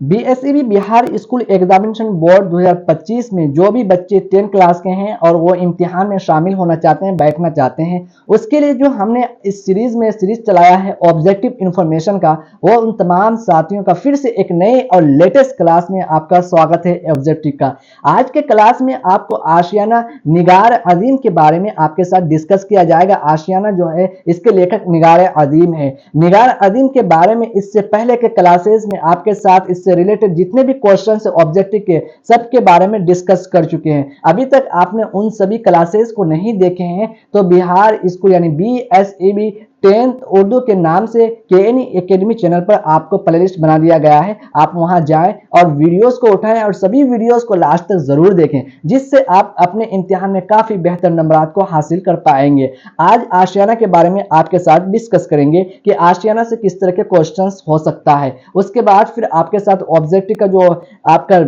BSEB Bihar school examination board 2025 में जो भी बच्चे 10 क्लास के हैं और वो इम्तिहान में शामिल होना चाहते हैं, बैठना चाहते हैं, उसके लिए जो हमने इस सीरीज चलाया है ऑब्जेक्टिव इन्फॉर्मेशन का, वो उन तमाम साथियों का फिर से एक नए और लेटेस्ट क्लास में आपका स्वागत है। ऑब्जेक्टिव का आज के क्लास में आपको आशियाना निगार अजीम के बारे में आपके साथ डिस्कस किया जाएगा। आशियाना जो है इसके लेखक निगार अजीम है। निगार अजीम के बारे में इससे पहले के क्लासेस में आपके साथ इससे रिलेटेड जितने भी क्वेश्चन है ऑब्जेक्टिव के, सबके बारे में डिस्कस कर चुके हैं। अभी तक आपने उन सभी क्लासेस को नहीं देखे हैं तो बिहार स्कूल यानी बीएसईबी 10th उर्दू के नाम से केएनई एकेडमी चैनल पर आपको प्लेलिस्ट बना दिया गया है। आप वहां जाएं और वीडियोस को उठाएं और सभी वीडियोस को लास्ट तक जरूर देखें, जिससे आप अपने इम्तिहान में काफी बेहतर नंबरात को हासिल कर पाएंगे। आज आशियाना के बारे में आपके साथ डिस्कस करेंगे कि आशियाना से किस तरह के क्वेश्चंस हो सकता है। उसके बाद फिर आपके साथ ऑब्जेक्टिव का जो आपका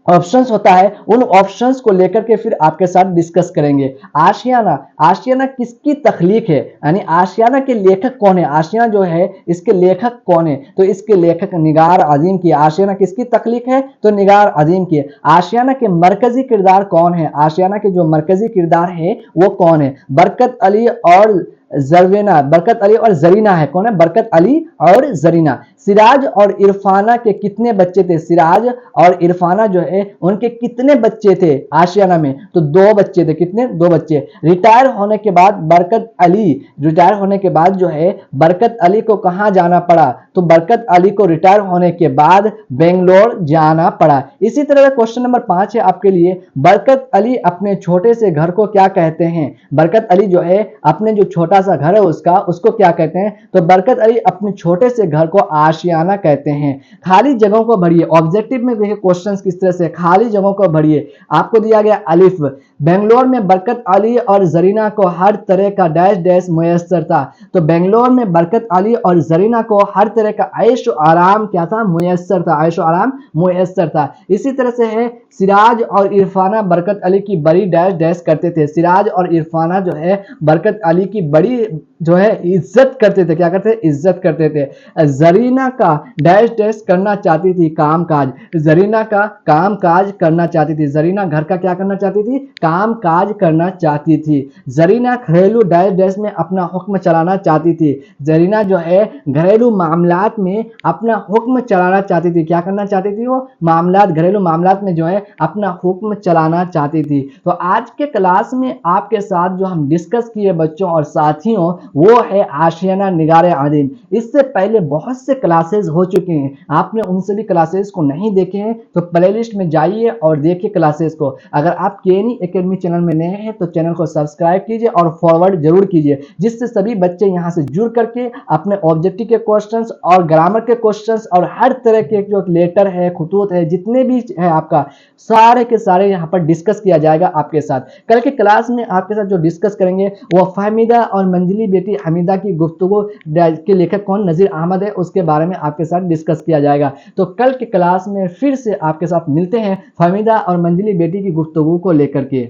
ऑप्शंस होता है, उन ऑप्शंस को लेकर के फिर आपके साथ डिस्कस करेंगे। आशियाना किसकी तख्लीक है, यानी आशियाना के लेखक कौन है, आशियाना जो है इसके लेखक कौन है, तो इसके लेखक निगार अजीम की। आशियाना किसकी तख्लीक है, तो निगार अजीम की। आशियाना के मरकजी किरदार कौन है, आशियाना के जो मरकजी किरदार है वो कौन है, बरकत अली और जरवेना, बरकत अली और जरीना है। कौन है, बरकत अली और जरीना। सिराज और इरफाना के कितने बच्चे थे, सिराज और इरफाना जो है उनके कितने बच्चे थे आशियाना में, तो 2 बच्चे थे। कितने, 2 बच्चे। रिटायर होने के बाद बरकत अली, रिटायर होने के बाद जो है बरकत अली को कहां जाना पड़ा, तो बरकत अली को रिटायर होने के बाद बेंगलोर जाना पड़ा। इसी तरह क्वेश्चन नंबर 5 है आपके लिए, बरकत अली अपने छोटे से घर को क्या कहते हैं। बरकत अली जो है अपने जो छोटा सा घर है उसको क्या कहते हैं, तो बरकत अली अपने छोटे से घर को आशियाना कहते हैं। खाली जगहों को भरिए। ऑब्जेक्टिव में देखिए क्वेश्चंस किस तरह से, खाली जगहों को भरिए। आपको दिया गया अलिफ, बेंगलोर में बरकत अली और जरीना को हर तरह का डैश डैश मुयस्सर था, तो बेंगलोर में बरकत अली और जरीना को हर तरह का ऐश आराम क्या था, मुयस्सर था, ऐश आराम मुयस्सर था। इसी तरह से है, सिराज और इरफाना बरकत अली की बड़ी डैश डैश करते थे। सिराज और इरफाना जो है बरकत अली की बड़ी जो है इज्जत करते थे। क्या करते थे, इज्जत करते थे। जरीना का डैश डैश करना चाहती थी, काम काज। जरीना का काम काज करना चाहती थी, जरीना घर का क्या करना चाहती थी, काम काज करना चाहती थी। जरीना घरेलू डैश डैश में अपना हुक्म चलाना चाहती थी। जरीना जो है घरेलू मामलात में अपना हुक्म चलाना चाहती थी। क्या करना चाहती थी वो, मामलात, घरेलू मामलात में जो है अपना हुक्म चलाना चाहती थी। तो आज के क्लास में आपके साथ जो हम डिस्कस किए बच्चों और साथियों, वो है आशियाना निगार अजीम। इससे पहले बहुत से क्लासेस हो चुके हैं, आपने उन सभी क्लासेस को नहीं देखे हैं तो प्लेलिस्ट में जाइए और देखिए क्लासेस को। अगर आप केएनई एकेडमी चैनल में नए हैं तो चैनल को सब्सक्राइब कीजिए और फॉरवर्ड जरूर कीजिए, जिससे सभी बच्चे यहां से जुड़ करके अपने ऑब्जेक्टिव के क्वेश्चंस और ग्रामर के क्वेश्चंस और हर तरह के जो लेटर है, खुतूत है, जितने भी है आपका, सारे के सारे यहाँ पर डिस्कस किया जाएगा आपके साथ। कल के क्लास में आपके साथ जो डिस्कस करेंगे वो फहमीदा और मंजिली बेटी हमीदा की गुफ्तगू के लेखक कौन, नजीर अहमद है, उसके बारे में आपके साथ डिस्कस किया जाएगा। तो कल के क्लास में फिर से आपके साथ मिलते हैं फहमीदा और मंजिली बेटी की गुफ्तगू को लेकर के।